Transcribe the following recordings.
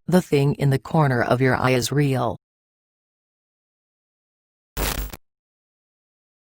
The thing in the corner of your eye is real.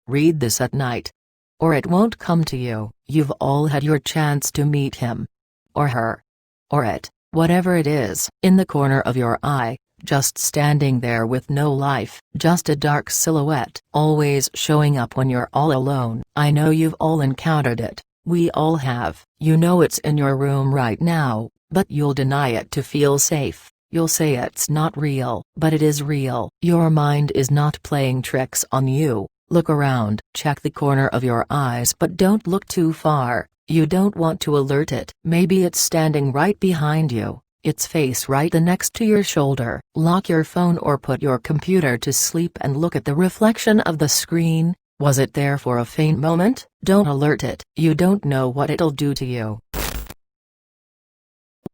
Read this at night. Or it won't come to you. You've all had your chance to meet him. Or her. Or it, whatever it is. In the corner of your eye, just standing there with no life. Just a dark silhouette. Always showing up when you're all alone. I know you've all encountered it. We all have. You know it's in your room right now, but you'll deny it to feel safe. You'll say it's not real, but it is real. Your mind is not playing tricks on you. Look around. Check the corner of your eyes, but don't look too far. You don't want to alert it. Maybe it's standing right behind you. Its face right next to your shoulder. Lock your phone or put your computer to sleep and look at the reflection of the screen. Was it there for a faint moment? Don't alert it. You don't know what it'll do to you.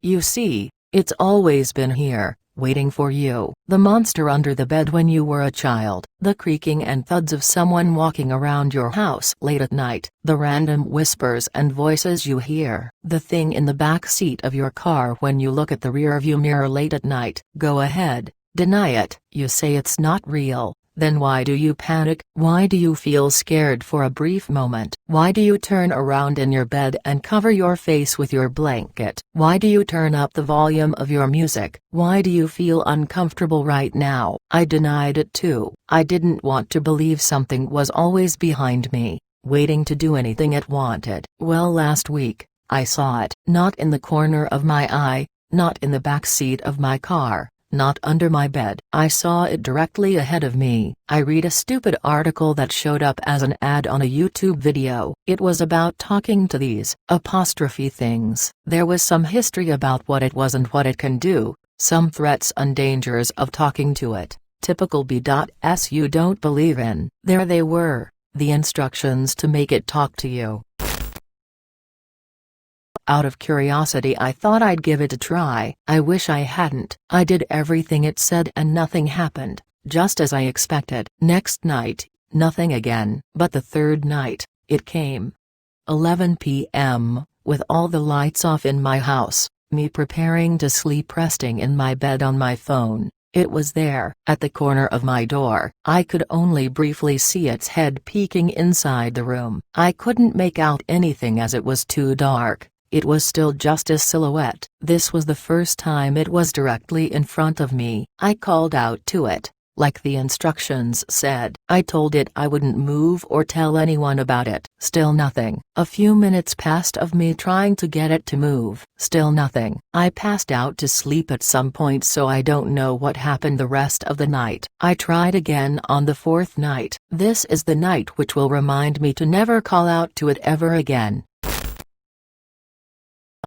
You see, it's always been here, waiting for you. The monster under the bed when you were a child. The creaking and thuds of someone walking around your house late at night. The random whispers and voices you hear. The thing in the back seat of your car when you look at the rearview mirror late at night. Go ahead, deny it. You say it's not real. Then why do you panic? Why do you feel scared for a brief moment? Why do you turn around in your bed and cover your face with your blanket? Why do you turn up the volume of your music? Why do you feel uncomfortable right now? I denied it too. I didn't want to believe something was always behind me, waiting to do anything it wanted. Well, last week, I saw it. Not in the corner of my eye, not in the back seat of my car. Not under my bed. I saw it directly ahead of me. I read a stupid article that showed up as an ad on a YouTube video. It was about talking to these apostrophe things. There was some history about what it was and what it can do, some threats and dangers of talking to it. Typical B.S you don't believe in. There they were, the instructions to make it talk to you. Out of curiosity I thought I'd give it a try. I wish I hadn't. I did everything it said and nothing happened, just as I expected. Next night, nothing again. But the third night, it came. 11 p.m., with all the lights off in my house, me preparing to sleep resting in my bed on my phone. It was there, at the corner of my door. I could only briefly see its head peeking inside the room. I couldn't make out anything as it was too dark. It was still just a silhouette. This was the first time it was directly in front of me. I called out to it, like the instructions said. I told it I wouldn't move or tell anyone about it. Still nothing. A few minutes passed of me trying to get it to move. Still nothing. I passed out to sleep at some point, so I don't know what happened the rest of the night. I tried again on the fourth night. This is the night which will remind me to never call out to it ever again.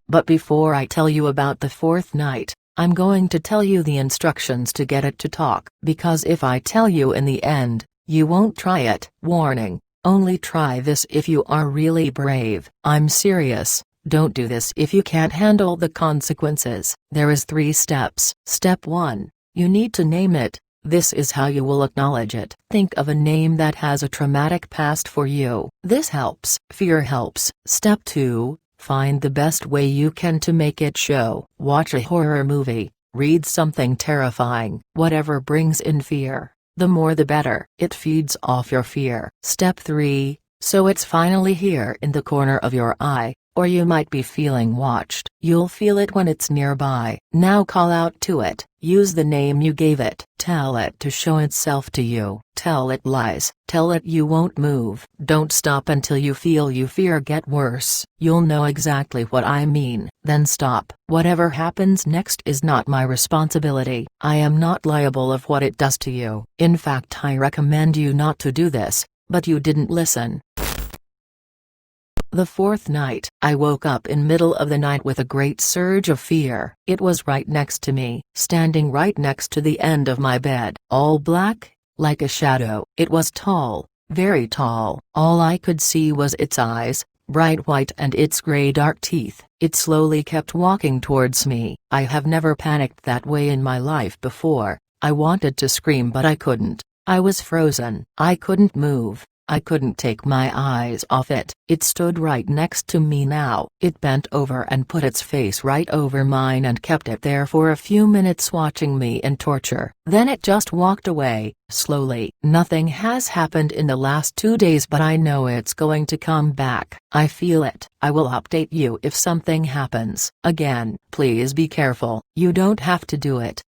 But before I tell you about the fourth night, I'm going to tell you the instructions to get it to talk. Because if I tell you in the end, you won't try it. Warning, only try this if you are really brave. I'm serious, don't do this if you can't handle the consequences. There is 3 steps. Step 1, you need to name it. This is how you will acknowledge it. Think of a name that has a traumatic past for you. This helps. Fear helps. Step 2, find the best way you can to make it show. Watch a horror movie, read something terrifying. Whatever brings in fear, the more the better. It feeds off your fear. Step 3, so it's finally here in the corner of your eye, or you might be feeling watched. You'll feel it when it's nearby. Now call out to it. Use the name you gave it. Tell it to show itself to you. Tell it lies. Tell it you won't move. Don't stop until you feel your fear get worse. You'll know exactly what I mean. Then stop. Whatever happens next is not my responsibility. I am not liable of what it does to you. In fact, I recommend you not to do this, but you didn't listen. The fourth night, I woke up in middle of the night with a great surge of fear. It was right next to me, standing right next to the end of my bed, all black, like a shadow. It was tall, very tall. All I could see was its eyes, bright white, and its gray-dark teeth. It slowly kept walking towards me. I have never panicked that way in my life before. I wanted to scream but I couldn't. I was frozen. I couldn't move. I couldn't take my eyes off it. It stood right next to me now. It bent over and put its face right over mine and kept it there for a few minutes watching me in torture. Then it just walked away, slowly. Nothing has happened in the last 2 days, but I know it's going to come back. I feel it. I will update you if something happens. Again, please be careful. You don't have to do it.